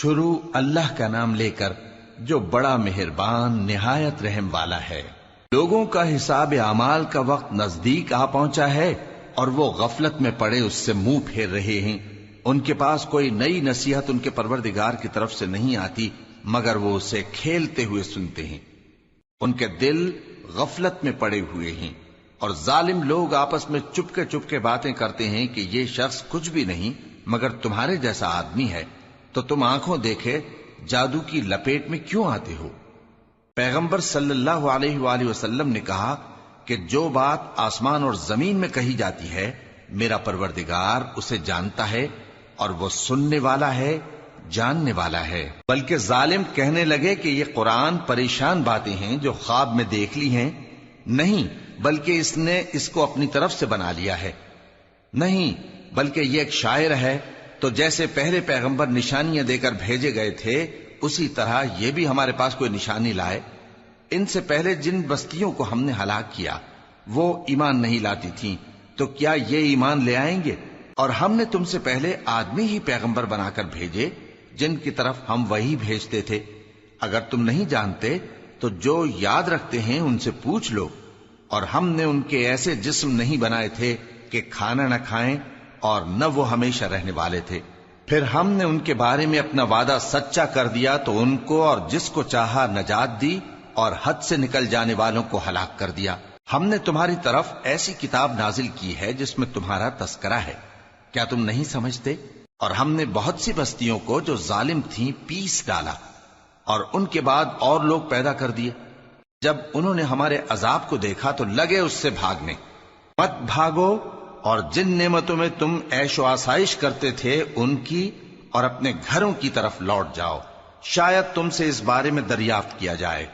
شروع اللہ کا نام لے کر جو بڑا مہربان نہایت رحم والا ہے۔ لوگوں کا حساب اعمال کا وقت نزدیک آ پہنچا ہے اور وہ غفلت میں پڑے اس سے منہ پھیر رہے ہیں۔ ان کے پاس کوئی نئی نصیحت ان کے پروردگار کی طرف سے نہیں آتی مگر وہ اسے کھیلتے ہوئے سنتے ہیں۔ ان کے دل غفلت میں پڑے ہوئے ہیں اور ظالم لوگ آپس میں چپکے باتیں کرتے ہیں کہ یہ شخص کچھ بھی نہیں مگر تمہارے جیسا آدمی ہے، تو تم آنکھوں دیکھے جادو کی لپیٹ میں کیوں آتے ہو؟ پیغمبر صلی اللہ علیہ وآلہ وسلم نے کہا کہ جو بات آسمان اور زمین میں کہی جاتی ہے میرا پروردگار اسے جانتا ہے اور وہ سننے والا ہے، جاننے والا ہے۔ بلکہ ظالم کہنے لگے کہ یہ قرآن پریشان باتیں ہیں جو خواب میں دیکھ لی ہیں، نہیں بلکہ اس نے اس کو اپنی طرف سے بنا لیا ہے، نہیں بلکہ یہ ایک شاعر ہے۔ تو جیسے پہلے پیغمبر نشانیاں دے کر بھیجے گئے تھے اسی طرح یہ بھی ہمارے پاس کوئی نشانی لائے۔ ان سے پہلے جن بستیوں کو ہم نے ہلاک کیا وہ ایمان نہیں لاتی تھیں، تو کیا یہ ایمان لے آئیں گے؟ اور ہم نے تم سے پہلے آدمی ہی پیغمبر بنا کر بھیجے جن کی طرف ہم وہی بھیجتے تھے۔ اگر تم نہیں جانتے تو جو یاد رکھتے ہیں ان سے پوچھ لو۔ اور ہم نے ان کے ایسے جسم نہیں بنائے تھے کہ کھانا نہ کھائیں اور نہ وہ ہمیشہ رہنے والے تھے۔ پھر ہم نے ان کے بارے میں اپنا وعدہ سچا کر دیا تو ان کو اور جس کو چاہا نجات دی اور حد سے نکل جانے والوں کو ہلاک کر دیا۔ ہم نے تمہاری طرف ایسی کتاب نازل کی ہے جس میں تمہارا تذکرہ ہے، کیا تم نہیں سمجھتے؟ اور ہم نے بہت سی بستیوں کو جو ظالم تھیں پیس ڈالا اور ان کے بعد اور لوگ پیدا کر دیے۔ جب انہوں نے ہمارے عذاب کو دیکھا تو لگے اس سے بھاگنے۔ مت بھاگو اور جن نعمتوں میں تم عیش و آسائش کرتے تھے ان کی اور اپنے گھروں کی طرف لوٹ جاؤ، شاید تم سے اس بارے میں دریافت کیا جائے۔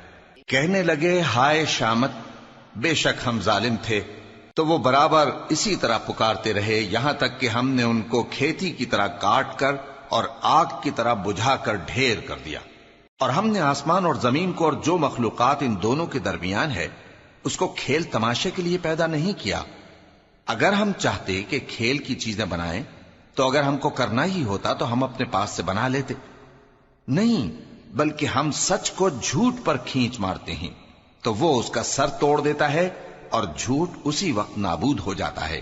کہنے لگے ہائے شامت، بے شک ہم ظالم تھے، تو وہ برابر اسی طرح پکارتے رہے یہاں تک کہ ہم نے ان کو کھیتی کی طرح کاٹ کر اور آگ کی طرح بجھا کر ڈھیر کر دیا۔ اور ہم نے آسمان اور زمین کو اور جو مخلوقات ان دونوں کے درمیان ہے اس کو کھیل تماشے کے لیے پیدا نہیں کیا۔ اگر ہم چاہتے کہ کھیل کی چیزیں بنائیں تو اگر ہم کو کرنا ہی ہوتا تو ہم اپنے پاس سے بنا لیتے، نہیں بلکہ ہم سچ کو جھوٹ پر کھینچ مارتے ہیں تو وہ اس کا سر توڑ دیتا ہے اور جھوٹ اسی وقت نابود ہو جاتا ہے۔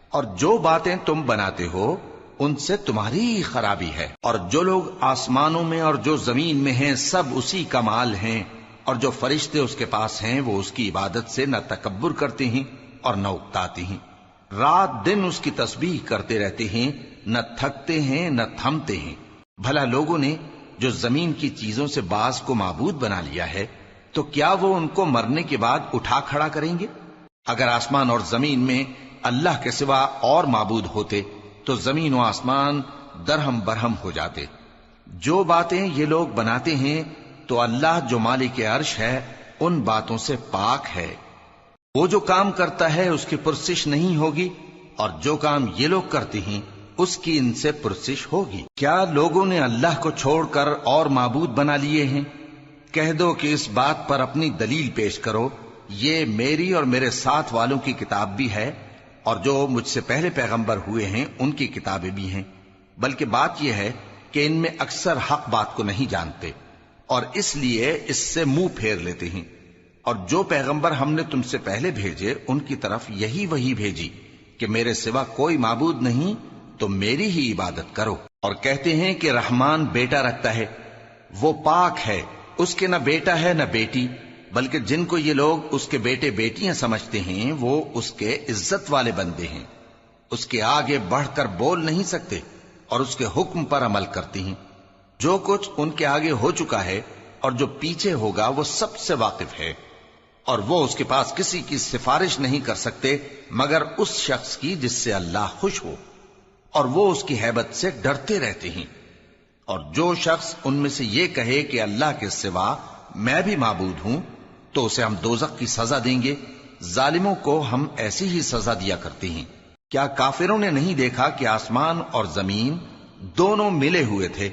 اور جو باتیں تم بناتے ہو ان سے تمہاری ہی خرابی ہے۔ اور جو لوگ آسمانوں میں اور جو زمین میں ہیں سب اسی کا مال ہیں، اور جو فرشتے اس کے پاس ہیں وہ اس کی عبادت سے نہ تکبر کرتے ہیں اور نہ اکتاتے ہیں، رات دن اس کی تسبیح کرتے رہتے ہیں، نہ تھکتے ہیں نہ تھمتے ہیں۔ بھلا لوگوں نے جو زمین کی چیزوں سے بعض کو معبود بنا لیا ہے تو کیا وہ ان کو مرنے کے بعد اٹھا کھڑا کریں گے؟ اگر آسمان اور زمین میں اللہ کے سوا اور معبود ہوتے تو زمین و آسمان درہم برہم ہو جاتے۔ جو باتیں یہ لوگ بناتے ہیں تو اللہ جو مالک عرش ہے ان باتوں سے پاک ہے۔ وہ جو کام کرتا ہے اس کی پرسش نہیں ہوگی، اور جو کام یہ لوگ کرتے ہیں اس کی ان سے پرسش ہوگی۔ کیا لوگوں نے اللہ کو چھوڑ کر اور معبود بنا لیے ہیں؟ کہہ دو کہ اس بات پر اپنی دلیل پیش کرو، یہ میری اور میرے ساتھ والوں کی کتاب بھی ہے اور جو مجھ سے پہلے پیغمبر ہوئے ہیں ان کی کتابیں بھی ہیں، بلکہ بات یہ ہے کہ ان میں اکثر حق بات کو نہیں جانتے اور اس لیے اس سے منہ پھیر لیتے ہیں۔ اور جو پیغمبر ہم نے تم سے پہلے بھیجے ان کی طرف یہی وحی بھیجی کہ میرے سوا کوئی معبود نہیں تو میری ہی عبادت کرو۔ اور کہتے ہیں کہ رحمان بیٹا رکھتا ہے، وہ پاک ہے، اس کے نہ بیٹا ہے نہ بیٹی، بلکہ جن کو یہ لوگ اس کے بیٹے بیٹیاں سمجھتے ہیں وہ اس کے عزت والے بندے ہیں، اس کے آگے بڑھ کر بول نہیں سکتے اور اس کے حکم پر عمل کرتے ہیں۔ جو کچھ ان کے آگے ہو چکا ہے اور جو پیچھے ہوگا وہ سب سے واقف ہے، اور وہ اس کے پاس کسی کی سفارش نہیں کر سکتے مگر اس شخص کی جس سے اللہ خوش ہو، اور وہ اس کی ہیبت سے ڈرتے رہتے ہیں۔ اور جو شخص ان میں سے یہ کہے کہ اللہ کے سوا میں بھی معبود ہوں تو اسے ہم دوزخ کی سزا دیں گے، ظالموں کو ہم ایسی ہی سزا دیا کرتے ہیں۔ کیا کافروں نے نہیں دیکھا کہ آسمان اور زمین دونوں ملے ہوئے تھے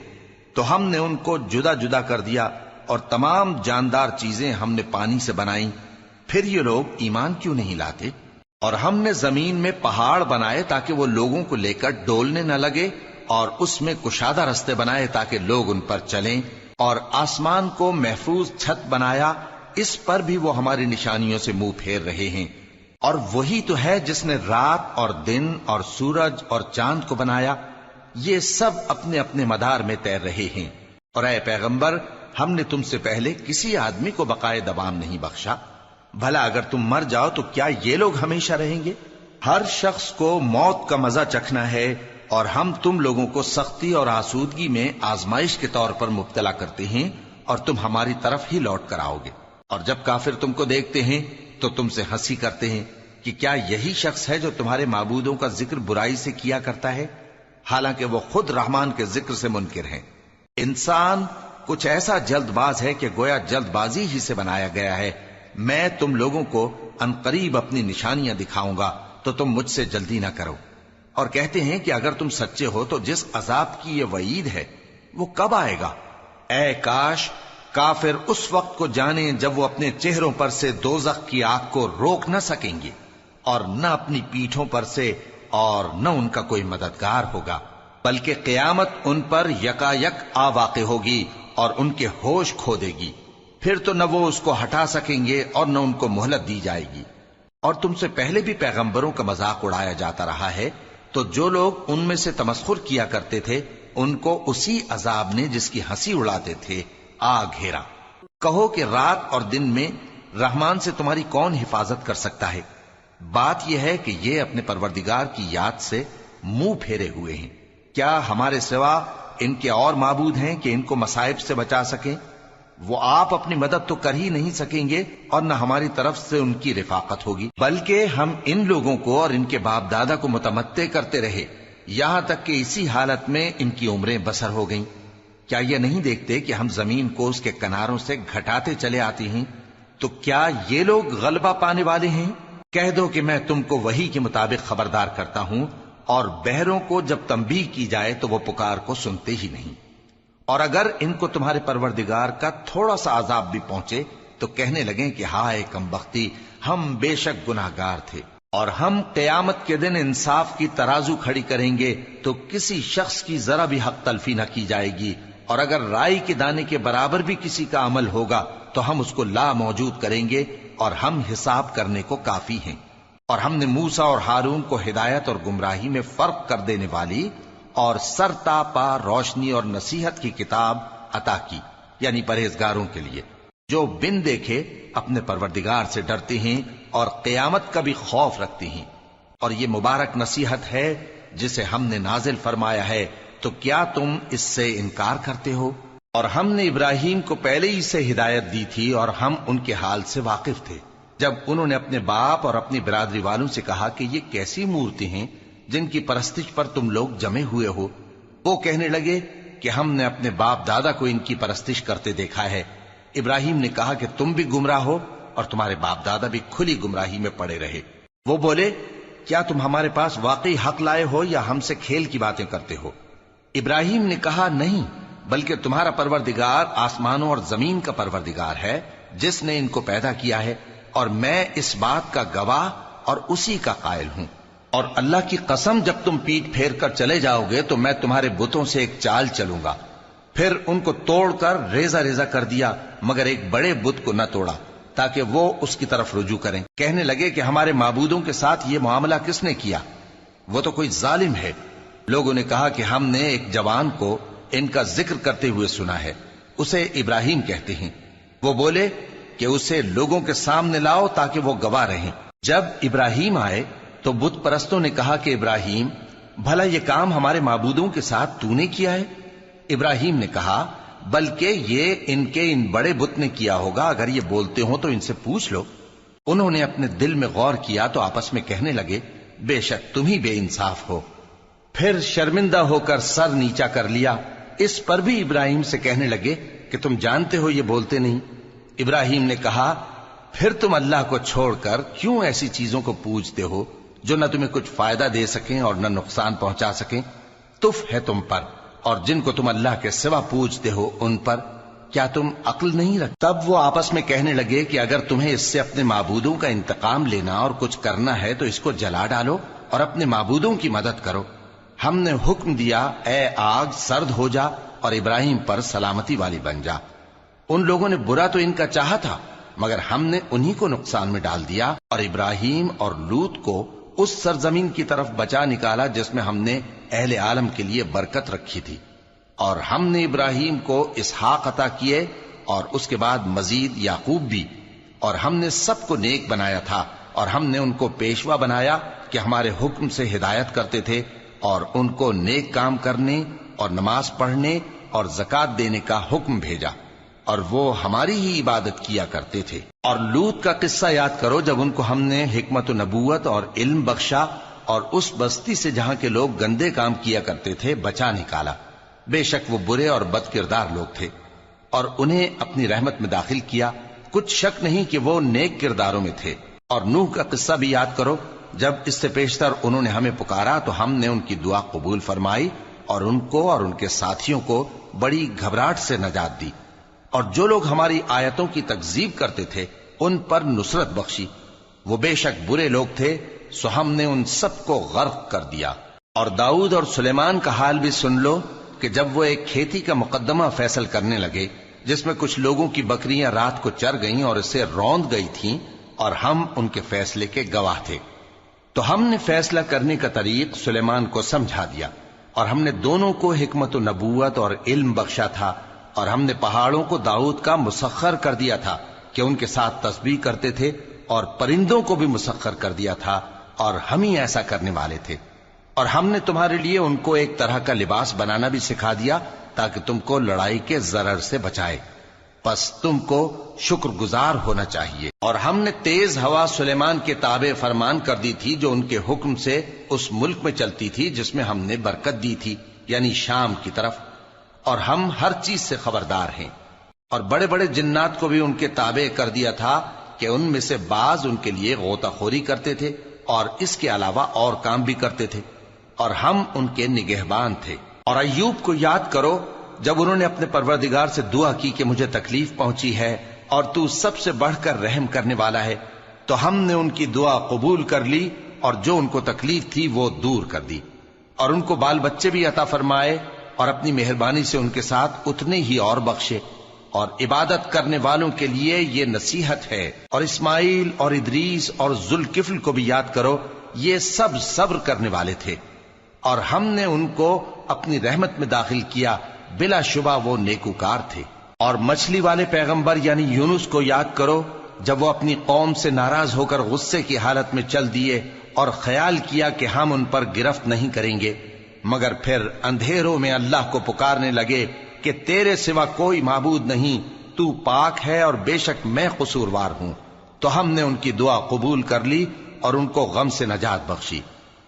تو ہم نے ان کو جدا جدا کر دیا اور تمام جاندار چیزیں ہم نے پانی سے بنائیں، پھر یہ لوگ ایمان کیوں نہیں لاتے؟ اور ہم نے زمین میں پہاڑ بنائے تاکہ وہ لوگوں کو لے کر ڈولنے نہ لگے اور اس میں کشادہ رستے بنائے تاکہ لوگ ان پر چلیں، اور آسمان کو محفوظ چھت بنایا، اس پر بھی وہ ہماری نشانیوں سے منہ پھیر رہے ہیں۔ اور وہی تو ہے جس نے رات اور دن اور سورج اور چاند کو بنایا، یہ سب اپنے اپنے مدار میں تیر رہے ہیں۔ اور اے پیغمبر، ہم نے تم سے پہلے کسی آدمی کو بقائے دوام نہیں بخشا، بھلا اگر تم مر جاؤ تو کیا یہ لوگ ہمیشہ رہیں گے؟ ہر شخص کو موت کا مزہ چکھنا ہے، اور ہم تم لوگوں کو سختی اور آسودگی میں آزمائش کے طور پر مبتلا کرتے ہیں، اور تم ہماری طرف ہی لوٹ کر آؤ گے۔ اور جب کافر تم کو دیکھتے ہیں تو تم سے ہنسی کرتے ہیں کہ کیا یہی شخص ہے جو تمہارے معبودوں کا ذکر برائی سے کیا کرتا ہے، حالانکہ وہ خود رحمان کے ذکر سے منکر ہیں۔ انسان کچھ ایسا جلد باز ہے کہ گویا جلد بازی ہی سے بنایا گیا ہے۔ میں تم لوگوں کو عنقریب اپنی نشانیاں دکھاؤں گا تو تم مجھ سے جلدی نہ کرو۔ اور کہتے ہیں کہ اگر تم سچے ہو تو جس عذاب کی یہ وعید ہے وہ کب آئے گا؟ اے کاش کافر اس وقت کو جانیں جب وہ اپنے چہروں پر سے دوزخ کی آگ کو روک نہ سکیں گے، اور نہ اپنی پیٹھوں پر سے، اور نہ ان کا کوئی مددگار ہوگا، بلکہ قیامت ان پر یکا یک آ واقع ہوگی اور ان کے ہوش کھو دے گی۔ پھر تو نہ وہ اس کو ہٹا سکیں گے اور نہ ان کو مہلت دی جائے گی۔ اور تم سے پہلے بھی پیغمبروں کا مذاق اڑایا جاتا رہا ہے، تو جو لوگ ان میں سے تمسخر کیا کرتے تھے ان کو اسی عذاب نے جس کی ہنسی اڑاتے تھے آ گھیرا۔ کہو کہ رات اور دن میں رحمان سے تمہاری کون حفاظت کر سکتا ہے؟ بات یہ ہے کہ یہ اپنے پروردگار کی یاد سے منہ پھیرے ہوئے ہیں۔ کیا ہمارے سوا ان کے اور معبود ہیں کہ ان کو مصائب سے بچا سکیں؟ وہ آپ اپنی مدد تو کر ہی نہیں سکیں گے، اور نہ ہماری طرف سے ان کی رفاقت ہوگی، بلکہ ہم ان لوگوں کو اور ان کے باپ دادا کو متمتع کرتے رہے، یہاں تک کہ اسی حالت میں ان کی عمریں بسر ہو گئیں۔ کیا یہ نہیں دیکھتے کہ ہم زمین کو اس کے کناروں سے گھٹاتے چلے آتے ہیں؟ تو کیا یہ لوگ غلبہ پانے والے ہیں؟ کہہ دو کہ میں تم کو وحی کے مطابق خبردار کرتا ہوں، اور بہروں کو جب تنبیہ کی جائے تو وہ پکار کو سنتے ہی نہیں۔ اور اگر ان کو تمہارے پروردگار کا تھوڑا سا عذاب بھی پہنچے تو کہنے لگیں کہ ہائے کم بختی، ہم بے شک گناہگار تھے۔ اور ہم قیامت کے دن انصاف کی ترازو کھڑی کریں گے تو کسی شخص کی ذرا بھی حق تلفی نہ کی جائے گی، اور اگر رائی کے دانے کے برابر بھی کسی کا عمل ہوگا تو ہم اس کو لا موجود کریں گے، اور ہم حساب کرنے کو کافی ہیں۔ اور ہم نے موسیٰ اور ہارون کو ہدایت اور گمراہی میں فرق کر دینے والی اور سر تا پا روشنی اور نصیحت کی کتاب عطا کی، یعنی پرہیزگاروں کے لیے جو بن دیکھے اپنے پروردگار سے ڈرتے ہیں اور قیامت کا بھی خوف رکھتے ہیں۔ اور یہ مبارک نصیحت ہے جسے ہم نے نازل فرمایا ہے، تو کیا تم اس سے انکار کرتے ہو؟ اور ہم نے ابراہیم کو پہلے ہی سے ہدایت دی تھی، اور ہم ان کے حال سے واقف تھے جب انہوں نے اپنے باپ اور اپنی برادری والوں سے کہا کہ یہ کیسی مورتی ہیں جن کی پرستش پر تم لوگ جمے ہوئے ہو؟ وہ کہنے لگے کہ ہم نے اپنے باپ دادا کو ان کی پرستش کرتے دیکھا ہے۔ ابراہیم نے کہا کہ تم بھی گمراہ ہو اور تمہارے باپ دادا بھی کھلی گمراہی میں پڑے رہے۔ وہ بولے کیا تم ہمارے پاس واقعی حق لائے ہو یا ہم سے کھیل کی باتیں کرتے ہو؟ ابراہیم نے کہا نہیں، بلکہ تمہارا پروردگار آسمانوں اور زمین کا پروردگار ہے جس نے ان کو پیدا کیا ہے، اور میں اس بات کا گواہ اور اسی کا قائل ہوں۔ اور اللہ کی قسم جب تم پیٹ پھیر کر چلے جاؤ گے تو میں تمہارے بتوں سے ایک چال چلوں گا۔ پھر ان کو توڑ کر ریزہ ریزہ کر دیا، مگر ایک بڑے بت کو نہ توڑا تاکہ وہ اس کی طرف رجوع کریں۔ کہنے لگے کہ ہمارے معبودوں کے ساتھ یہ معاملہ کس نے کیا؟ وہ تو کوئی ظالم ہے۔ لوگوں نے کہا کہ ہم نے ایک جوان کو ان کا ذکر کرتے ہوئے سنا ہے، اسے ابراہیم کہتے ہیں۔ وہ بولے کہ اسے لوگوں کے سامنے لاؤ تاکہ وہ گواہ رہیں۔ جب ابراہیم آئے تو بت پرستوں نے کہا کہ ابراہیم، بھلا یہ کام ہمارے معبودوں کے ساتھ تو نے کیا ہے؟ ابراہیم نے کہا بلکہ یہ ان کے ان بڑے بت نے کیا ہوگا، اگر یہ بولتے ہوں تو ان سے پوچھ لو۔ انہوں نے اپنے دل میں غور کیا تو آپس میں کہنے لگے بے شک تم ہی بے انصاف ہو۔ پھر شرمندہ ہو کر سر نیچا کر لیا۔ اس پر بھی ابراہیم سے کہنے لگے کہ تم جانتے ہو یہ بولتے نہیں۔ ابراہیم نے کہا پھر تم اللہ کو چھوڑ کر کیوں ایسی چیزوں کو پوجتے ہو جو نہ تمہیں کچھ فائدہ دے سکیں اور نہ نقصان پہنچا سکیں؟ تف ہے تم پر اور جن کو تم اللہ کے سوا پوجتے ہو ان پر، کیا تم عقل نہیں رکھتے؟ تب وہ آپس میں کہنے لگے کہ اگر تمہیں اس سے اپنے معبودوں کا انتقام لینا اور کچھ کرنا ہے تو اس کو جلا ڈالو اور اپنے معبودوں کی مدد کرو۔ ہم نے حکم دیا اے آگ سرد ہو جا اور ابراہیم پر سلامتی والی بن جا۔ ان لوگوں نے برا تو ان کا چاہا تھا، مگر ہم نے انہی کو نقصان میں ڈال دیا اور ابراہیم اور لوط کو اس سرزمین کی طرف بچا نکالا جس میں ہم نے اہل عالم کے لیے برکت رکھی تھی۔ اور ہم نے ابراہیم کو اسحاق عطا کیے اور اس کے بعد مزید یعقوب بھی، اور ہم نے سب کو نیک بنایا تھا، اور ہم نے ان کو پیشوا بنایا کہ ہمارے حکم سے ہدایت کرتے تھے، اور ان کو نیک کام کرنے اور نماز پڑھنے اور زکات دینے کا حکم بھیجا، اور وہ ہماری ہی عبادت کیا کرتے تھے۔ اور لوط کا قصہ یاد کرو جب ان کو ہم نے حکمت و نبوت اور علم بخشا اور اس بستی سے جہاں کے لوگ گندے کام کیا کرتے تھے بچا نکالا۔ بے شک وہ برے اور بد کردار لوگ تھے، اور انہیں اپنی رحمت میں داخل کیا، کچھ شک نہیں کہ وہ نیک کرداروں میں تھے۔ اور نوح کا قصہ بھی یاد کرو جب اس سے پیشتر انہوں نے ہمیں پکارا تو ہم نے ان کی دعا قبول فرمائی اور ان کو اور ان کے ساتھیوں کو بڑی گھبراہٹ سے نجات دی، اور جو لوگ ہماری آیتوں کی تکذیب کرتے تھے ان پر نصرت بخشی۔ وہ بے شک برے لوگ تھے، سو ہم نے ان سب کو غرق کر دیا۔ اور داؤد اور سلیمان کا حال بھی سن لو کہ جب وہ ایک کھیتی کا مقدمہ فیصل کرنے لگے جس میں کچھ لوگوں کی بکریاں رات کو چر گئیں اور اسے روند گئی تھیں، اور ہم ان کے فیصلے کے گواہ تھے، تو ہم نے فیصلہ کرنے کا طریق سلیمان کو سمجھا دیا، اور ہم نے دونوں کو حکمت و نبوت اور علم بخشا تھا، اور ہم نے پہاڑوں کو داؤد کا مسخر کر دیا تھا کہ ان کے ساتھ تسبیح کرتے تھے، اور پرندوں کو بھی مسخر کر دیا تھا، اور ہم ہی ایسا کرنے والے تھے۔ اور ہم نے تمہارے لیے ان کو ایک طرح کا لباس بنانا بھی سکھا دیا تاکہ تم کو لڑائی کے ضرر سے بچائے، پس تم کو شکر گزار ہونا چاہیے۔ اور ہم نے تیز ہوا سلیمان کے تابع فرمان کر دی تھی جو ان کے حکم سے اس ملک میں چلتی تھی جس میں ہم نے برکت دی تھی، یعنی شام کی طرف، اور ہم ہر چیز سے خبردار ہیں۔ اور بڑے بڑے جنات کو بھی ان کے تابع کر دیا تھا کہ ان میں سے بعض ان کے لیے غوطہ خوری کرتے تھے اور اس کے علاوہ اور کام بھی کرتے تھے، اور ہم ان کے نگہبان تھے۔ اور ایوب کو یاد کرو جب انہوں نے اپنے پروردگار سے دعا کی کہ مجھے تکلیف پہنچی ہے اور تو سب سے بڑھ کر رحم کرنے والا ہے، تو ہم نے ان کی دعا قبول کر لی اور جو ان کو تکلیف تھی وہ دور کر دی، اور ان کو بال بچے بھی عطا فرمائے، اور اپنی مہربانی سے ان کے ساتھ اتنے ہی اور بخشے۔ اور عبادت کرنے والوں کے لیے یہ نصیحت ہے۔ اور اسماعیل اور ادریس اور ذوالکفل کو بھی یاد کرو، یہ سب صبر کرنے والے تھے، اور ہم نے ان کو اپنی رحمت میں داخل کیا، بلا شبہ وہ نیکوکار تھے۔ اور مچھلی والے پیغمبر یعنی یونس کو یاد کرو جب وہ اپنی قوم سے ناراض ہو کر غصے کی حالت میں چل دیے اور خیال کیا کہ ہم ان پر گرفت نہیں کریں گے، مگر پھر اندھیروں میں اللہ کو پکارنے لگے کہ تیرے سوا کوئی معبود نہیں، تو پاک ہے اور بے شک میں قصوروار ہوں، تو ہم نے ان کی دعا قبول کر لی اور ان کو غم سے نجات بخشی،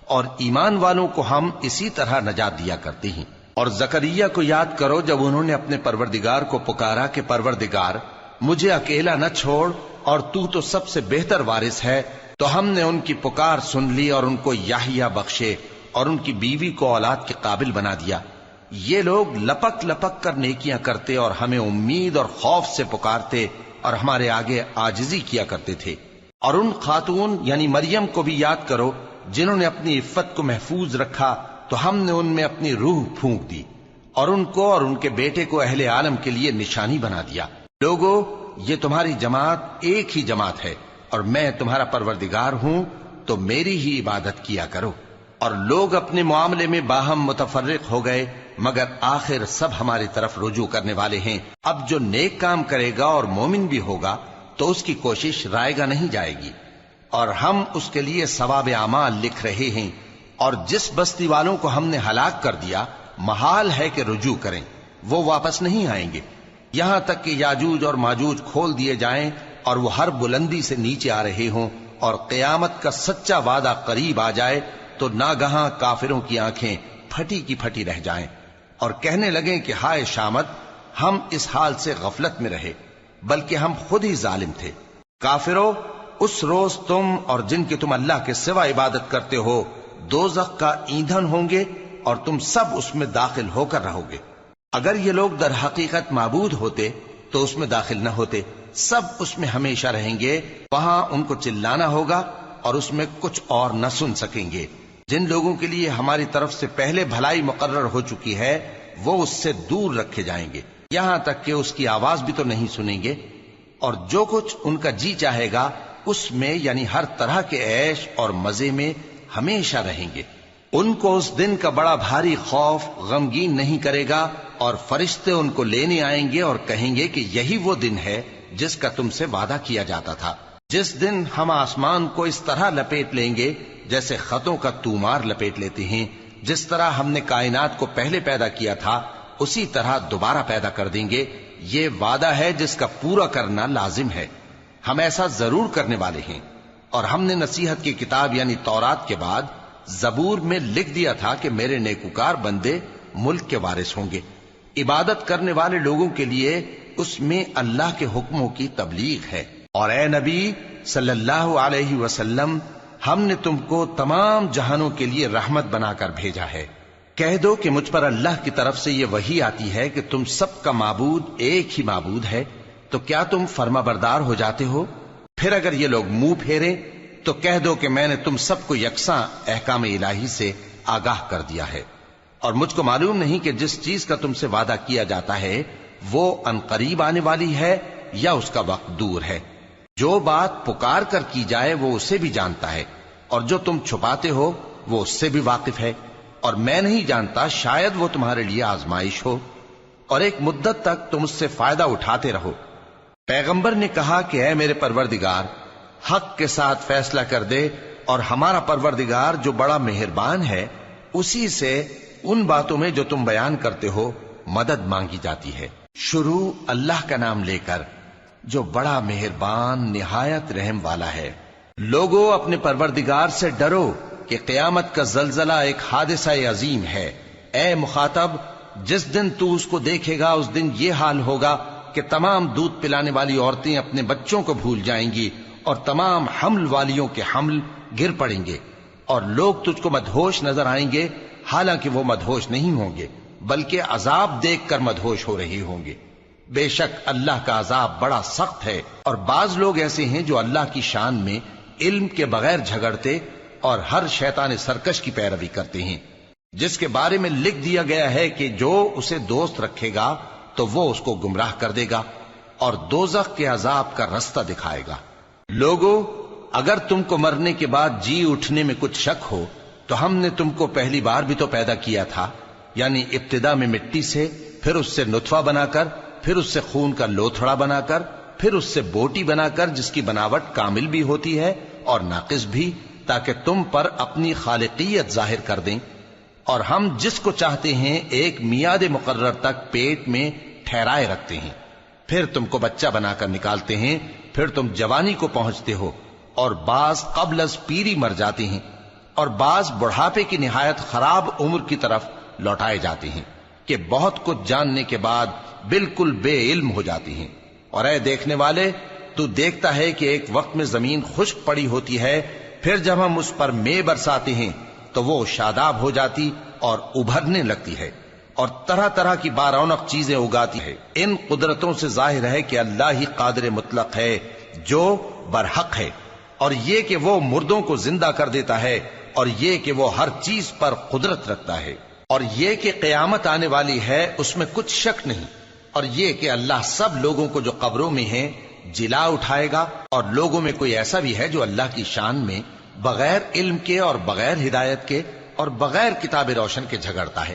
اور ایمان والوں کو ہم اسی طرح نجات دیا کرتے ہیں۔ اور زکریا کو یاد کرو جب انہوں نے اپنے پروردگار کو پکارا کہ پروردگار مجھے اکیلا نہ چھوڑ اور تو سب سے بہتر وارث ہے، تو ہم نے ان کی پکار سن لی اور ان کو یحییٰ بخشے اور ان کی بیوی کو اولاد کے قابل بنا دیا۔ یہ لوگ لپک لپک کر نیکیاں کرتے اور ہمیں امید اور خوف سے پکارتے اور ہمارے آگے عاجزی کیا کرتے تھے۔ اور ان خاتون یعنی مریم کو بھی یاد کرو جنہوں نے اپنی عفت کو محفوظ رکھا، تو ہم نے ان میں اپنی روح پھونک دی اور ان کو اور ان کے بیٹے کو اہل عالم کے لیے نشانی بنا دیا۔ لوگو، یہ تمہاری جماعت ایک ہی جماعت ہے اور میں تمہارا پروردگار ہوں، تو میری ہی عبادت کیا کرو۔ اور لوگ اپنے معاملے میں باہم متفرق ہو گئے، مگر آخر سب ہماری طرف رجوع کرنے والے ہیں۔ اب جو نیک کام کرے گا اور مومن بھی ہوگا تو اس کی کوشش رائے گا نہیں جائے گی، اور ہم اس کے لیے ثواب اعمال لکھ رہے ہیں۔ اور جس بستی والوں کو ہم نے ہلاک کر دیا محال ہے کہ رجوع کریں، وہ واپس نہیں آئیں گے، یہاں تک کہ یاجوج اور ماجوج کھول دیے جائیں اور وہ ہر بلندی سے نیچے آ رہے ہوں، اور قیامت کا سچا وعدہ قریب آ جائے تو ناگہاں کافروں کی آنکھیں پھٹی کی پھٹی رہ جائیں اور کہنے لگیں کہ ہائے شامت، ہم اس حال سے غفلت میں رہے، بلکہ ہم خود ہی ظالم تھے۔ کافرو، اس روز تم اور جن کی تم اللہ کے سوا عبادت کرتے ہو دوزخ کا ایندھن ہوں گے اور تم سب اس میں داخل ہو کر رہو گے۔ اگر یہ لوگ در حقیقت معبود ہوتے تو اس میں داخل نہ ہوتے، سب اس میں ہمیشہ رہیں گے، وہاں ان کو چلانا ہوگا اور اس میں کچھ اور نہ سن سکیں گے۔ جن لوگوں کے لیے ہماری طرف سے پہلے بھلائی مقرر ہو چکی ہے وہ اس سے دور رکھے جائیں گے، یہاں تک کہ اس کی آواز بھی تو نہیں سنیں گے، اور جو کچھ ان کا جی چاہے گا اس میں یعنی ہر طرح کے عیش اور مزے میں ہمیشہ رہیں گے۔ ان کو اس دن کا بڑا بھاری خوف غمگین نہیں کرے گا، اور فرشتے ان کو لینے آئیں گے اور کہیں گے کہ یہی وہ دن ہے جس کا تم سے وعدہ کیا جاتا تھا، جس دن ہم آسمان کو اس طرح لپیٹ لیں گے جیسے خطوں کا تومار لپیٹ لیتے ہیں، جس طرح ہم نے کائنات کو پہلے پیدا کیا تھا اسی طرح دوبارہ پیدا کر دیں گے۔ یہ وعدہ ہے جس کا پورا کرنا لازم ہے، ہم ایسا ضرور کرنے والے ہیں۔ اور ہم نے نصیحت کی کتاب یعنی تورات کے بعد زبور میں لکھ دیا تھا کہ میرے نیکوکار بندے ملک کے وارث ہوں گے۔ عبادت کرنے والے لوگوں کے لیے اس میں اللہ کے حکموں کی تبلیغ ہے۔ اور اے نبی صلی اللہ علیہ وسلم، ہم نے تم کو تمام جہانوں کے لیے رحمت بنا کر بھیجا ہے۔ کہہ دو کہ مجھ پر اللہ کی طرف سے یہ وحی آتی ہے کہ تم سب کا معبود ایک ہی معبود ہے، تو کیا تم فرما بردار ہو جاتے ہو؟ پھر اگر یہ لوگ منہ پھیریں تو کہہ دو کہ میں نے تم سب کو یکساں احکام الہی سے آگاہ کر دیا ہے، اور مجھ کو معلوم نہیں کہ جس چیز کا تم سے وعدہ کیا جاتا ہے وہ عنقریب آنے والی ہے یا اس کا وقت دور ہے۔ جو بات پکار کر کی جائے وہ اسے بھی جانتا ہے، اور جو تم چھپاتے ہو وہ اس سے بھی واقف ہے، اور میں نہیں جانتا شاید وہ تمہارے لیے آزمائش ہو، اور ایک مدت تک تم اس سے فائدہ اٹھاتے رہو۔ پیغمبر نے کہا کہ اے میرے پروردگار، حق کے ساتھ فیصلہ کر دے، اور ہمارا پروردگار جو بڑا مہربان ہے اسی سے ان باتوں میں جو تم بیان کرتے ہو مدد مانگی جاتی ہے۔ شروع اللہ کا نام لے کر جو بڑا مہربان نہایت رحم والا ہے۔ لوگو اپنے پروردگار سے ڈرو کہ قیامت کا زلزلہ ایک حادثہ عظیم ہے۔ اے مخاطب، جس دن تو اس کو دیکھے گا اس دن یہ حال ہوگا کہ تمام دودھ پلانے والی عورتیں اپنے بچوں کو بھول جائیں گی، اور تمام حمل والیوں کے حمل گر پڑیں گے، اور لوگ تجھ کو مدہوش نظر آئیں گے، حالانکہ وہ مدہوش نہیں ہوں گے بلکہ عذاب دیکھ کر مدہوش ہو رہے ہوں گے۔ بے شک اللہ کا عذاب بڑا سخت ہے۔ اور بعض لوگ ایسے ہیں جو اللہ کی شان میں علم کے بغیر جھگڑتے اور ہر شیطان سرکش کی پیروی کرتے ہیں، جس کے بارے میں لکھ دیا گیا ہے کہ جو اسے دوست رکھے گا تو وہ اس کو گمراہ کر دے گا اور دوزخ کے عذاب کا رستہ دکھائے گا۔ لوگو، اگر تم کو مرنے کے بعد جی اٹھنے میں کچھ شک ہو تو ہم نے تم کو پہلی بار بھی تو پیدا کیا تھا، یعنی ابتدا میں مٹی سے، پھر اس سے نطفہ بنا کر، پھر اس سے خون کا لوتھڑا بنا کر، پھر اس سے بوٹی بنا کر جس کی بناوٹ کامل بھی ہوتی ہے اور ناقص بھی، تاکہ تم پر اپنی خالقیت ظاہر کر دیں۔ اور ہم جس کو چاہتے ہیں ایک میعاد مقرر تک پیٹ میں ٹھہرائے رکھتے ہیں، پھر تم کو بچہ بنا کر نکالتے ہیں، پھر تم جوانی کو پہنچتے ہو، اور بعض قبل از پیری مر جاتے ہیں، اور بعض بڑھاپے کی نہایت خراب عمر کی طرف لوٹائے جاتے ہیں کہ بہت کچھ جاننے کے بعد بالکل بے علم ہو جاتی ہیں۔ اور اے دیکھنے والے، تو دیکھتا ہے کہ ایک وقت میں زمین خشک پڑی ہوتی ہے، پھر جب ہم اس پر مے برساتے ہیں تو وہ شاداب ہو جاتی اور ابھرنے لگتی ہے، اور طرح طرح کی بارونق چیزیں اگاتی ہے۔ ان قدرتوں سے ظاہر ہے کہ اللہ ہی قادر مطلق ہے جو برحق ہے، اور یہ کہ وہ مردوں کو زندہ کر دیتا ہے، اور یہ کہ وہ ہر چیز پر قدرت رکھتا ہے، اور یہ کہ قیامت آنے والی ہے اس میں کچھ شک نہیں، اور یہ کہ اللہ سب لوگوں کو جو قبروں میں ہیں جلا اٹھائے گا، اور لوگوں میں کوئی ایسا بھی ہے جو اللہ کی شان میں بغیر علم کے اور بغیر ہدایت کے اور بغیر کتاب روشن کے جھگڑتا ہے،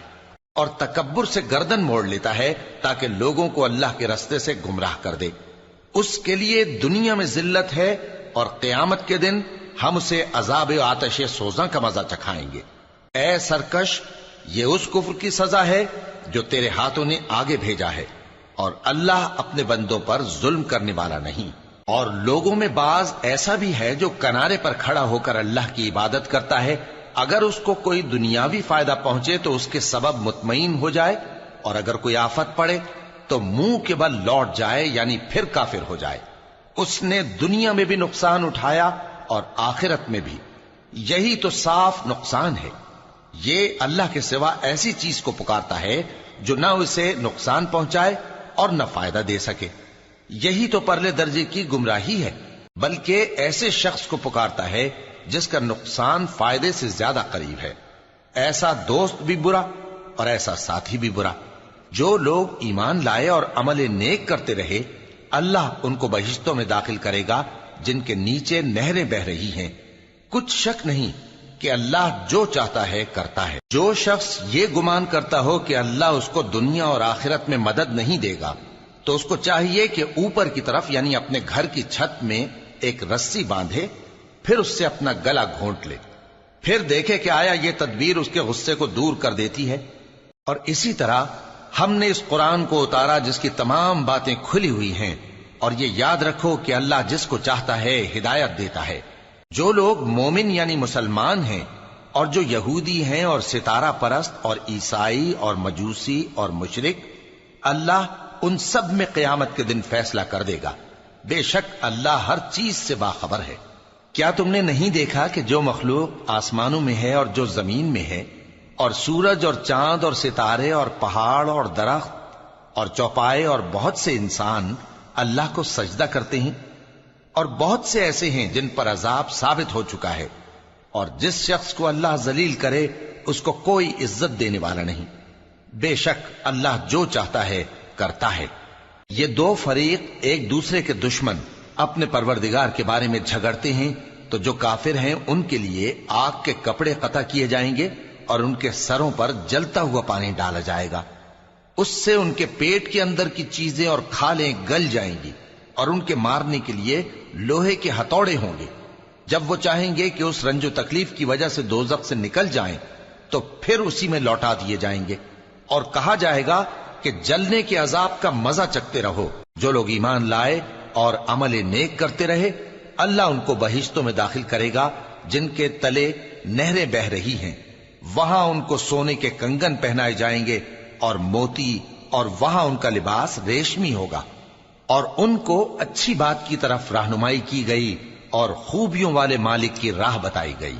اور تکبر سے گردن موڑ لیتا ہے تاکہ لوگوں کو اللہ کے رستے سے گمراہ کر دے۔ اس کے لیے دنیا میں ذلت ہے، اور قیامت کے دن ہم اسے عذاب آتش سوزاں کا مزہ چکھائیں گے۔ اے سرکش، یہ اس کفر کی سزا ہے جو تیرے ہاتھوں نے آگے بھیجا ہے، اور اللہ اپنے بندوں پر ظلم کرنے والا نہیں۔ اور لوگوں میں بعض ایسا بھی ہے جو کنارے پر کھڑا ہو کر اللہ کی عبادت کرتا ہے، اگر اس کو کوئی دنیاوی فائدہ پہنچے تو اس کے سبب مطمئن ہو جائے، اور اگر کوئی آفت پڑے تو منہ کے بل لوٹ جائے، یعنی پھر کافر ہو جائے۔ اس نے دنیا میں بھی نقصان اٹھایا اور آخرت میں بھی، یہی تو صاف نقصان ہے۔ یہ اللہ کے سوا ایسی چیز کو پکارتا ہے جو نہ اسے نقصان پہنچائے اور نہ فائدہ دے سکے، یہی تو پرلے درجے کی گمراہی ہے۔ بلکہ ایسے شخص کو پکارتا ہے جس کا نقصان فائدے سے زیادہ قریب ہے۔ ایسا دوست بھی برا اور ایسا ساتھی بھی برا۔ جو لوگ ایمان لائے اور عمل نیک کرتے رہے، اللہ ان کو بہشتوں میں داخل کرے گا جن کے نیچے نہریں بہ رہی ہیں۔ کچھ شک نہیں کہ اللہ جو چاہتا ہے کرتا ہے۔ جو شخص یہ گمان کرتا ہو کہ اللہ اس کو دنیا اور آخرت میں مدد نہیں دے گا، تو اس کو چاہیے کہ اوپر کی طرف یعنی اپنے گھر کی چھت میں ایک رسی باندھے، پھر اس سے اپنا گلا گھونٹ لے، پھر دیکھے کہ آیا یہ تدبیر اس کے غصے کو دور کر دیتی ہے۔ اور اسی طرح ہم نے اس قرآن کو اتارا جس کی تمام باتیں کھلی ہوئی ہیں، اور یہ یاد رکھو کہ اللہ جس کو چاہتا ہے ہدایت دیتا ہے۔ جو لوگ مومن یعنی مسلمان ہیں اور جو یہودی ہیں اور ستارہ پرست اور عیسائی اور مجوسی اور مشرک، اللہ ان سب میں قیامت کے دن فیصلہ کر دے گا۔ بے شک اللہ ہر چیز سے باخبر ہے۔ کیا تم نے نہیں دیکھا کہ جو مخلوق آسمانوں میں ہے اور جو زمین میں ہے، اور سورج اور چاند اور ستارے اور پہاڑ اور درخت اور چوپائے اور بہت سے انسان اللہ کو سجدہ کرتے ہیں، اور بہت سے ایسے ہیں جن پر عذاب ثابت ہو چکا ہے، اور جس شخص کو اللہ ذلیل کرے اس کو کوئی عزت دینے والا نہیں۔ بے شک اللہ جو چاہتا ہے کرتا ہے۔ یہ دو فریق ایک دوسرے کے دشمن اپنے پروردگار کے بارے میں جھگڑتے ہیں، تو جو کافر ہیں ان کے لیے آگ کے کپڑے قطع کیے جائیں گے اور ان کے سروں پر جلتا ہوا پانی ڈالا جائے گا۔ اس سے ان کے پیٹ کے اندر کی چیزیں اور کھالیں گل جائیں گی، اور ان کے مارنے کے لیے لوہے کے ہتھوڑے ہوں گے۔ جب وہ چاہیں گے کہ اس رنج و تکلیف کی وجہ سے دوزخ سے نکل جائیں تو پھر اسی میں لوٹا دیے جائیں گے، اور کہا جائے گا کہ جلنے کے عذاب کا مزہ چکھتے رہو۔ جو لوگ ایمان لائے اور عمل نیک کرتے رہے، اللہ ان کو بہشتوں میں داخل کرے گا جن کے تلے نہریں بہ رہی ہیں۔ وہاں ان کو سونے کے کنگن پہنائے جائیں گے اور موتی، اور وہاں ان کا لباس ریشمی ہوگا، اور ان کو اچھی بات کی طرف رہنمائی کی گئی اور خوبیوں والے مالک کی راہ بتائی گئی۔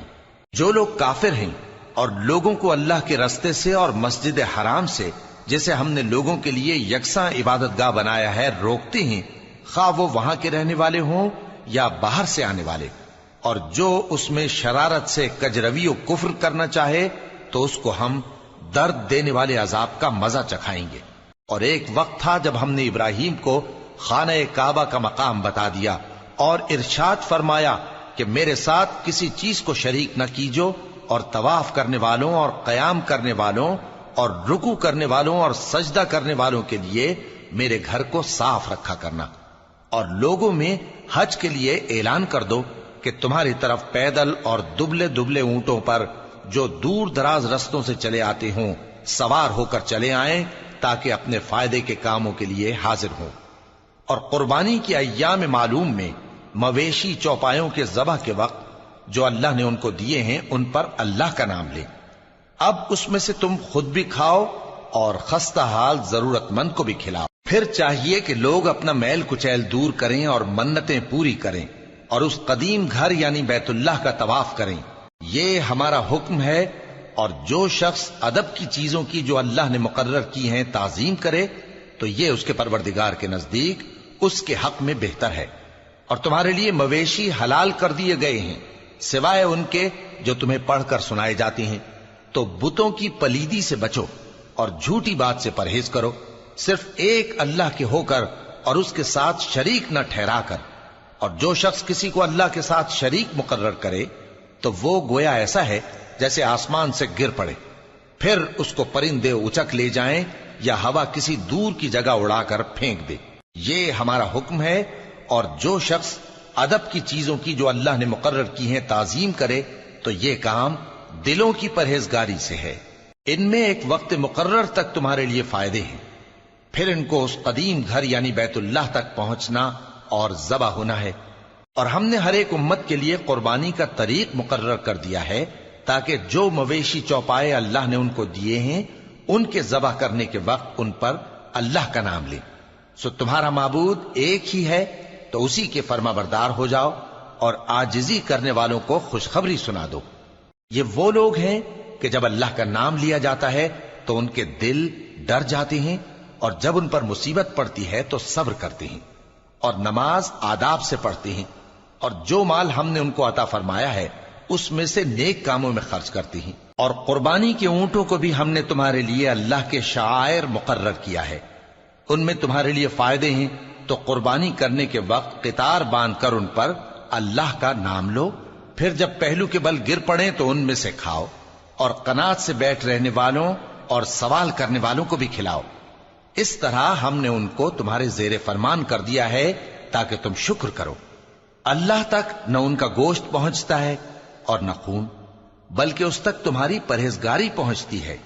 جو لوگ کافر ہیں اور لوگوں کو اللہ کے رستے سے اور مسجد حرام سے، جسے ہم نے لوگوں کے لیے یکساں عبادت گاہ بنایا ہے، روکتے ہیں، خواہ وہ وہاں کے رہنے والے ہوں یا باہر سے آنے والے، اور جو اس میں شرارت سے کجروی و کفر کرنا چاہے تو اس کو ہم درد دینے والے عذاب کا مزہ چکھائیں گے۔ اور ایک وقت تھا جب ہم نے ابراہیم کو خانہ کعبہ کا مقام بتا دیا اور ارشاد فرمایا کہ میرے ساتھ کسی چیز کو شریک نہ کیجو، اور طواف کرنے والوں اور قیام کرنے والوں اور رکوع کرنے والوں اور سجدہ کرنے والوں کے لیے میرے گھر کو صاف رکھا کرنا۔ اور لوگوں میں حج کے لیے اعلان کر دو کہ تمہاری طرف پیدل اور دبلے دبلے اونٹوں پر جو دور دراز رستوں سے چلے آتے ہوں سوار ہو کر چلے آئیں، تاکہ اپنے فائدے کے کاموں کے لیے حاضر ہوں۔ اور قربانی کی ایام معلوم میں مویشی چوپایوں کے ذبح کے وقت جو اللہ نے ان کو دیے ہیں ان پر اللہ کا نام لیں۔ اب اس میں سے تم خود بھی کھاؤ اور خستہ حال ضرورت مند کو بھی کھلاؤ۔ پھر چاہیے کہ لوگ اپنا میل کچیل دور کریں اور منتیں پوری کریں، اور اس قدیم گھر یعنی بیت اللہ کا طواف کریں۔ یہ ہمارا حکم ہے، اور جو شخص ادب کی چیزوں کی جو اللہ نے مقرر کی ہیں تعظیم کرے تو یہ اس کے پروردگار کے نزدیک اس کے حق میں بہتر ہے۔ اور تمہارے لیے مویشی حلال کر دیے گئے ہیں سوائے ان کے جو تمہیں پڑھ کر سنائے جاتے ہیں۔ تو بتوں کی پلیدی سے بچو اور جھوٹی بات سے پرہیز کرو، صرف ایک اللہ کے ہو کر اور اس کے ساتھ شریک نہ ٹھہرا کر۔ اور جو شخص کسی کو اللہ کے ساتھ شریک مقرر کرے تو وہ گویا ایسا ہے جیسے آسمان سے گر پڑے، پھر اس کو پرندے اچک لے جائیں یا ہوا کسی دور کی جگہ اڑا کر پھینک دے۔ یہ ہمارا حکم ہے، اور جو شخص ادب کی چیزوں کی جو اللہ نے مقرر کی ہیں تعظیم کرے تو یہ کام دلوں کی پرہیزگاری سے ہے۔ ان میں ایک وقت مقرر تک تمہارے لیے فائدے ہیں، پھر ان کو اس قدیم گھر یعنی بیت اللہ تک پہنچنا اور ذبح ہونا ہے۔ اور ہم نے ہر ایک امت کے لیے قربانی کا طریق مقرر کر دیا ہے، تاکہ جو مویشی چوپائے اللہ نے ان کو دیے ہیں ان کے ذبح کرنے کے وقت ان پر اللہ کا نام لیں۔ سو تمہارا معبود ایک ہی ہے، تو اسی کے فرما بردار ہو جاؤ اور عاجزی کرنے والوں کو خوشخبری سنا دو۔ یہ وہ لوگ ہیں کہ جب اللہ کا نام لیا جاتا ہے تو ان کے دل ڈر جاتے ہیں، اور جب ان پر مصیبت پڑتی ہے تو صبر کرتے ہیں، اور نماز آداب سے پڑھتے ہیں۔ اور جو مال ہم نے ان کو عطا فرمایا ہے اس میں سے نیک کاموں میں خرچ کرتی ہیں، اور قربانی کے اونٹوں کو بھی ہم نے تمہارے لیے اللہ کے شعائر مقرر کیا ہے، ان میں تمہارے لیے فائدے ہیں، تو قربانی کرنے کے وقت قطار باندھ کر ان پر اللہ کا نام لو، پھر جب پہلو کے بل گر پڑیں تو ان میں سے کھاؤ، اور قناعت سے بیٹھ رہنے والوں اور سوال کرنے والوں کو بھی کھلاؤ۔ اس طرح ہم نے ان کو تمہارے زیر فرمان کر دیا ہے تاکہ تم شکر کرو۔ اللہ تک نہ ان کا گوشت پہنچتا ہے اور نہ خون، بلکہ اس تک تمہاری پرہیزگاری پہنچتی ہے۔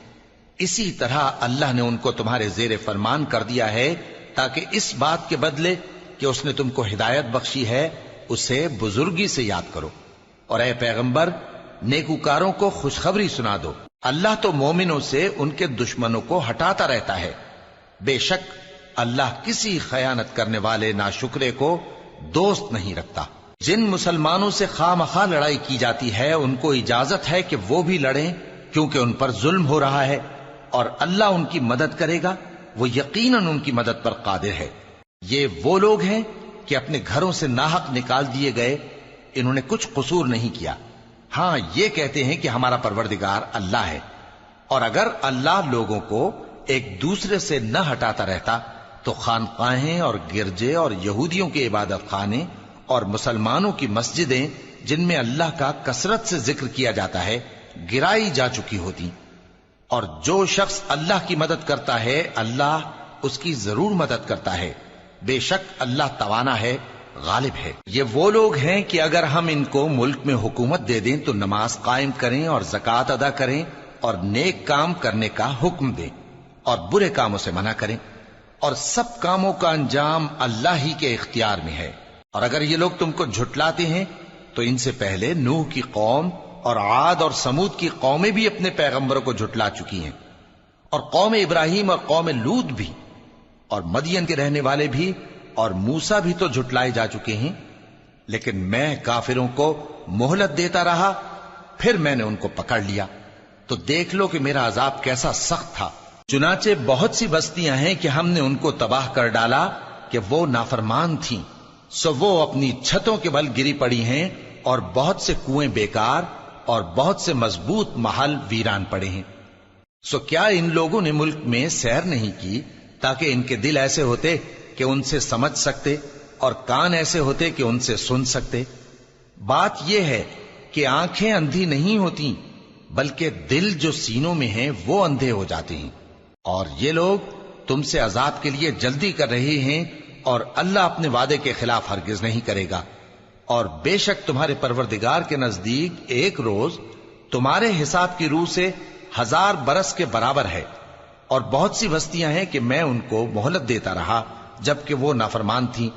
اسی طرح اللہ نے ان کو تمہارے زیر فرمان کر دیا ہے تاکہ اس بات کے بدلے کہ اس نے تم کو ہدایت بخشی ہے اسے بزرگی سے یاد کرو۔ اور اے پیغمبر، نیکوکاروں کو خوشخبری سنا دو، اللہ تو مومنوں سے ان کے دشمنوں کو ہٹاتا رہتا ہے۔ بے شک اللہ کسی خیانت کرنے والے ناشکرے کو دوست نہیں رکھتا۔ جن مسلمانوں سے خواہ مخواہ لڑائی کی جاتی ہے ان کو اجازت ہے کہ وہ بھی لڑیں، کیونکہ ان پر ظلم ہو رہا ہے، اور اللہ ان کی مدد کرے گا، وہ یقیناً ان کی مدد پر قادر ہے۔ یہ وہ لوگ ہیں کہ اپنے گھروں سے ناحق نکال دیے گئے، انہوں نے کچھ قصور نہیں کیا، ہاں یہ کہتے ہیں کہ ہمارا پروردگار اللہ ہے۔ اور اگر اللہ لوگوں کو ایک دوسرے سے نہ ہٹاتا رہتا تو خانقاہیں اور گرجے اور یہودیوں کے عبادت خانے اور مسلمانوں کی مسجدیں جن میں اللہ کا کثرت سے ذکر کیا جاتا ہے گرائی جا چکی ہوتی۔ اور جو شخص اللہ کی مدد کرتا ہے اللہ اس کی ضرور مدد کرتا ہے، بے شک اللہ توانا ہے، غالب ہے۔ یہ وہ لوگ ہیں کہ اگر ہم ان کو ملک میں حکومت دے دیں تو نماز قائم کریں اور زکوٰۃ ادا کریں اور نیک کام کرنے کا حکم دیں اور برے کاموں سے منع کریں، اور سب کاموں کا انجام اللہ ہی کے اختیار میں ہے۔ اور اگر یہ لوگ تم کو جھٹلاتے ہیں تو ان سے پہلے نوح کی قوم اور عاد اور سمود کی قومیں بھی اپنے پیغمبروں کو جھٹلا چکی ہیں، اور قوم ابراہیم اور قوم لوط بھی، اور مدین کے رہنے والے بھی، اور موسیٰ بھی تو جھٹلائے جا چکے ہیں۔ لیکن میں کافروں کو مہلت دیتا رہا، پھر میں نے ان کو پکڑ لیا، تو دیکھ لو کہ میرا عذاب کیسا سخت تھا۔ چنانچہ بہت سی بستیاں ہیں کہ ہم نے ان کو تباہ کر ڈالا کہ وہ نافرمان تھیں، سو وہ اپنی چھتوں کے بل گری پڑی ہیں، اور بہت سے کنویں بیکار اور بہت سے مضبوط محل ویران پڑے ہیں۔ سو کیا ان لوگوں نے ملک میں سیر نہیں کی تاکہ ان کے دل ایسے ہوتے کہ ان سے سمجھ سکتے اور کان ایسے ہوتے کہ ان سے سن سکتے؟ بات یہ ہے کہ آنکھیں اندھی نہیں ہوتی، بلکہ دل جو سینوں میں ہیں وہ اندھے ہو جاتے ہیں۔ اور یہ لوگ تم سے عذاب کے لیے جلدی کر رہے ہیں، اور اللہ اپنے وعدے کے خلاف ہرگز نہیں کرے گا۔ اور بے شک تمہارے پروردگار کے نزدیک ایک روز تمہارے حساب کی روح سے 1000 برس کے برابر ہے۔ اور بہت سی بستیاں ہیں کہ میں ان کو مہلت دیتا رہا جبکہ وہ نافرمان تھیں،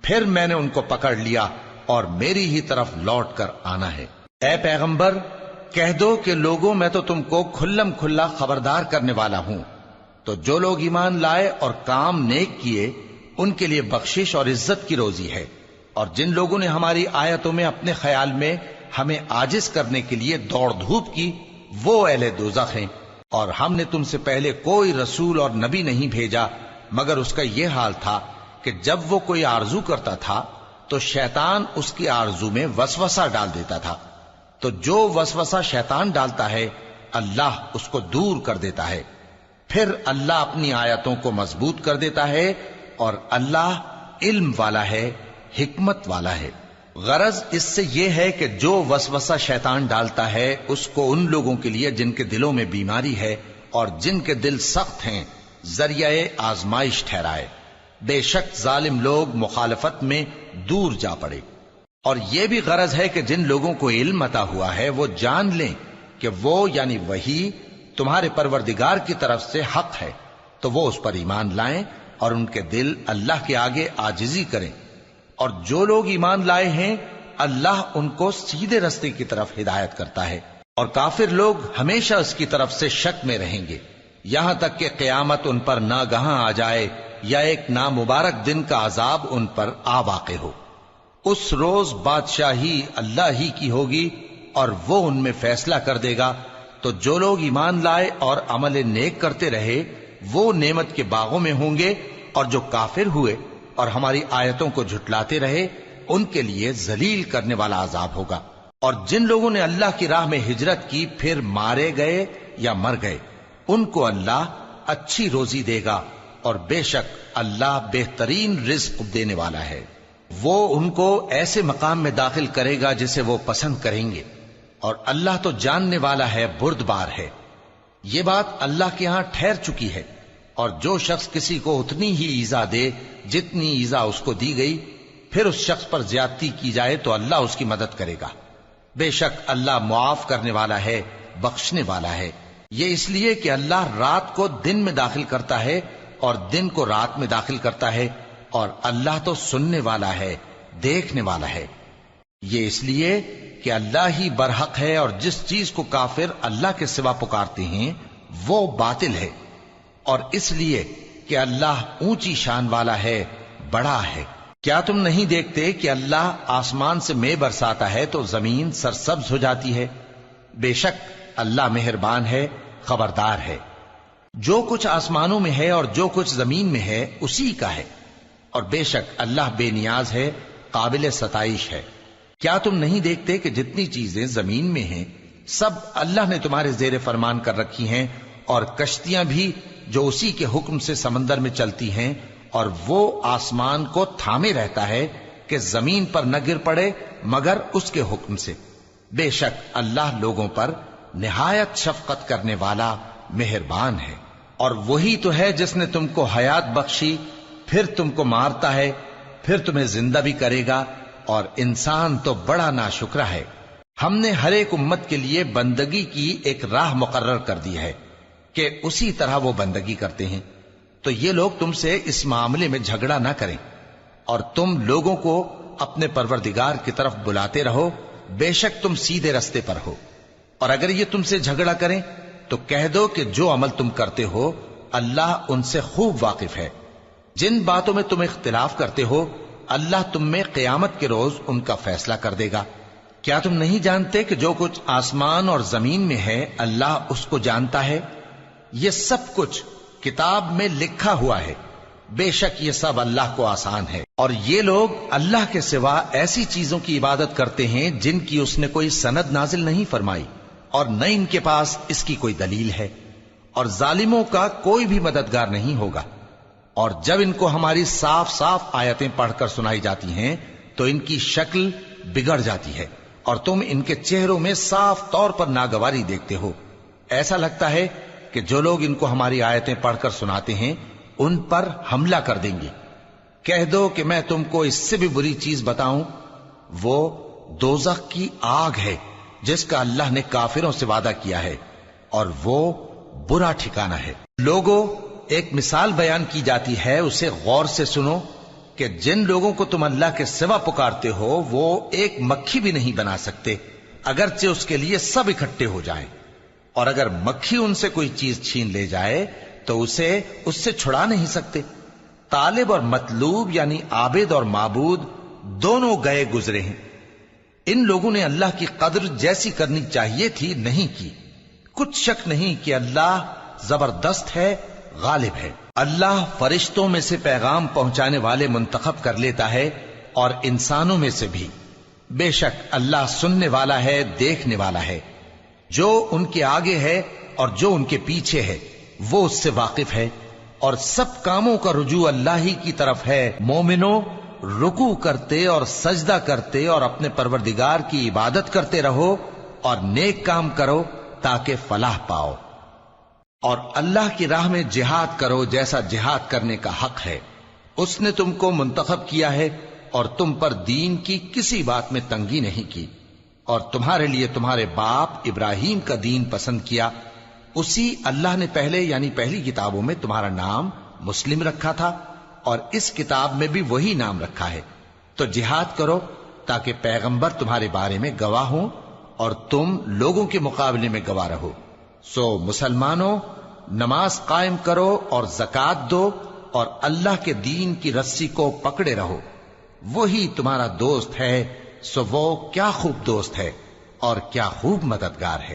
پھر میں نے ان کو پکڑ لیا اور میری ہی طرف لوٹ کر آنا ہے۔ اے پیغمبر، کہہ دو کہ لوگوں میں تو تم کو کھلم کھلا خبردار کرنے والا ہوں، تو جو لوگ ایمان لائے اور کام نیک کیے ان کے لیے بخشش اور عزت کی روزی ہے، اور جن لوگوں نے ہماری آیتوں میں اپنے خیال میں ہمیں عاجز کرنے کے لیے دوڑ دھوپ کی وہ اہل دوزخ ہیں۔ اور ہم نے تم سے پہلے کوئی رسول اور نبی نہیں بھیجا مگر اس کا یہ حال تھا کہ جب وہ کوئی آرزو کرتا تھا تو شیطان اس کی آرزو میں وسوسہ ڈال دیتا تھا، تو جو وسوسہ شیطان ڈالتا ہے اللہ اس کو دور کر دیتا ہے، پھر اللہ اپنی آیتوں کو مضبوط کر دیتا ہے، اور اللہ علم والا ہے، حکمت والا ہے۔ غرض اس سے یہ ہے کہ جو وسوسہ شیطان ڈالتا ہے اس کو ان لوگوں کے لیے جن کے دلوں میں بیماری ہے اور جن کے دل سخت ہیں ذریعہ آزمائش ٹھہرائے۔ بے شک ظالم لوگ مخالفت میں دور جا پڑے۔ اور یہ بھی غرض ہے کہ جن لوگوں کو علم عطا ہوا ہے وہ جان لیں کہ وہ یعنی وحی تمہارے پروردگار کی طرف سے حق ہے، تو وہ اس پر ایمان لائیں اور ان کے دل اللہ کے آگے عاجزی کریں۔ اور جو لوگ ایمان لائے ہیں اللہ ان کو سیدھے رستے کی طرف ہدایت کرتا ہے، اور کافر لوگ ہمیشہ اس کی طرف سے شک میں رہیں گے یہاں تک کہ قیامت ان پر ناگہاں آ جائے یا ایک نامبارک دن کا عذاب ان پر آ واقع ہو۔ اس روز بادشاہی اللہ ہی کی ہوگی اور وہ ان میں فیصلہ کر دے گا، تو جو لوگ ایمان لائے اور عمل نیک کرتے رہے وہ نعمت کے باغوں میں ہوں گے، اور جو کافر ہوئے اور ہماری آیتوں کو جھٹلاتے رہے ان کے لیے ذلیل کرنے والا عذاب ہوگا۔ اور جن لوگوں نے اللہ کی راہ میں ہجرت کی پھر مارے گئے یا مر گئے، ان کو اللہ اچھی روزی دے گا، اور بے شک اللہ بہترین رزق دینے والا ہے۔ وہ ان کو ایسے مقام میں داخل کرے گا جسے وہ پسند کریں گے، اور اللہ تو جاننے والا ہے، بردبار ہے۔ یہ بات اللہ کے ہاں ٹھہر چکی ہے، اور جو شخص کسی کو اتنی ہی ایذا دے جتنی ایذا اس کو دی گئی، پھر اس شخص پر زیادتی کی جائے تو اللہ اس کی مدد کرے گا۔ بے شک اللہ معاف کرنے والا ہے، بخشنے والا ہے۔ یہ اس لیے کہ اللہ رات کو دن میں داخل کرتا ہے اور دن کو رات میں داخل کرتا ہے، اور اللہ تو سننے والا ہے، دیکھنے والا ہے۔ یہ اس لیے کہ اللہ ہی برحق ہے، اور جس چیز کو کافر اللہ کے سوا پکارتے ہیں وہ باطل ہے، اور اس لیے کہ اللہ اونچی شان والا ہے، بڑا ہے۔ کیا تم نہیں دیکھتے کہ اللہ آسمان سے مے برساتا ہے تو زمین سرسبز ہو جاتی ہے؟ بے شک اللہ مہربان ہے، خبردار ہے۔ جو کچھ آسمانوں میں ہے اور جو کچھ زمین میں ہے اسی کا ہے، اور بے شک اللہ بے نیاز ہے، قابل ستائش ہے۔ کیا تم نہیں دیکھتے کہ جتنی چیزیں زمین میں ہیں سب اللہ نے تمہارے زیر فرمان کر رکھی ہیں، اور کشتیاں بھی جو اسی کے حکم سے سمندر میں چلتی ہیں، اور وہ آسمان کو تھامے رہتا ہے کہ زمین پر نہ گر پڑے مگر اس کے حکم سے۔ بے شک اللہ لوگوں پر نہایت شفقت کرنے والا، مہربان ہے۔ اور وہی تو ہے جس نے تم کو حیات بخشی، پھر تم کو مارتا ہے، پھر تمہیں زندہ بھی کرے گا، اور انسان تو بڑا ناشکرا ہے۔ ہم نے ہر ایک امت کے لیے بندگی کی ایک راہ مقرر کر دی ہے کہ اسی طرح وہ بندگی کرتے ہیں، تو یہ لوگ تم سے اس معاملے میں جھگڑا نہ کریں، اور تم لوگوں کو اپنے پروردگار کی طرف بلاتے رہو، بے شک تم سیدھے رستے پر ہو۔ اور اگر یہ تم سے جھگڑا کریں تو کہہ دو کہ جو عمل تم کرتے ہو اللہ ان سے خوب واقف ہے۔ جن باتوں میں تم اختلاف کرتے ہو اللہ تم میں قیامت کے روز ان کا فیصلہ کر دے گا۔ کیا تم نہیں جانتے کہ جو کچھ آسمان اور زمین میں ہے اللہ اس کو جانتا ہے؟ یہ سب کچھ کتاب میں لکھا ہوا ہے، بے شک یہ سب اللہ کو آسان ہے۔ اور یہ لوگ اللہ کے سوا ایسی چیزوں کی عبادت کرتے ہیں جن کی اس نے کوئی سند نازل نہیں فرمائی، اور نہ ان کے پاس اس کی کوئی دلیل ہے، اور ظالموں کا کوئی بھی مددگار نہیں ہوگا۔ اور جب ان کو ہماری صاف صاف آیتیں پڑھ کر سنائی جاتی ہیں تو ان کی شکل بگڑ جاتی ہے، اور تم ان کے چہروں میں صاف طور پر ناگواری دیکھتے ہو۔ ایسا لگتا ہے کہ جو لوگ ان کو ہماری آیتیں پڑھ کر سناتے ہیں ان پر حملہ کر دیں گے۔ کہہ دو کہ میں تم کو اس سے بھی بری چیز بتاؤں، وہ دوزخ کی آگ ہے جس کا اللہ نے کافروں سے وعدہ کیا ہے، اور وہ برا ٹھکانہ ہے۔ لوگوں، ایک مثال بیان کی جاتی ہے، اسے غور سے سنو کہ جن لوگوں کو تم اللہ کے سوا پکارتے ہو وہ ایک مکھی بھی نہیں بنا سکتے اگرچہ اس کے لیے سب اکٹھے ہو جائیں، اور اگر مکھی ان سے کوئی چیز چھین لے جائے تو اسے اس سے چھڑا نہیں سکتے۔ طالب اور مطلوب یعنی عابد اور معبود دونوں گئے گزرے ہیں۔ ان لوگوں نے اللہ کی قدر جیسی کرنی چاہیے تھی نہیں کی۔ کچھ شک نہیں کہ اللہ زبردست ہے، غالب ہے۔ اللہ فرشتوں میں سے پیغام پہنچانے والے منتخب کر لیتا ہے اور انسانوں میں سے بھی۔ بے شک اللہ سننے والا ہے، دیکھنے والا ہے۔ جو ان کے آگے ہے اور جو ان کے پیچھے ہے وہ اس سے واقف ہے، اور سب کاموں کا رجوع اللہ ہی کی طرف ہے۔ مومنوں، رکوع کرتے اور سجدہ کرتے اور اپنے پروردگار کی عبادت کرتے رہو اور نیک کام کرو تاکہ فلاح پاؤ، اور اللہ کی راہ میں جہاد کرو جیسا جہاد کرنے کا حق ہے۔ اس نے تم کو منتخب کیا ہے اور تم پر دین کی کسی بات میں تنگی نہیں کی، اور تمہارے لیے تمہارے باپ ابراہیم کا دین پسند کیا۔ اسی اللہ نے پہلے یعنی پہلی کتابوں میں تمہارا نام مسلم رکھا تھا، اور اس کتاب میں بھی وہی نام رکھا ہے۔ تو جہاد کرو تاکہ پیغمبر تمہارے بارے میں گواہ ہوں اور تم لوگوں کے مقابلے میں گواہ رہو۔ سو مسلمانوں، نماز قائم کرو اور زکوٰۃ دو اور اللہ کے دین کی رسی کو پکڑے رہو، وہی تمہارا دوست ہے۔ سو وہ کیا خوب دوست ہے اور کیا خوب مددگار ہے۔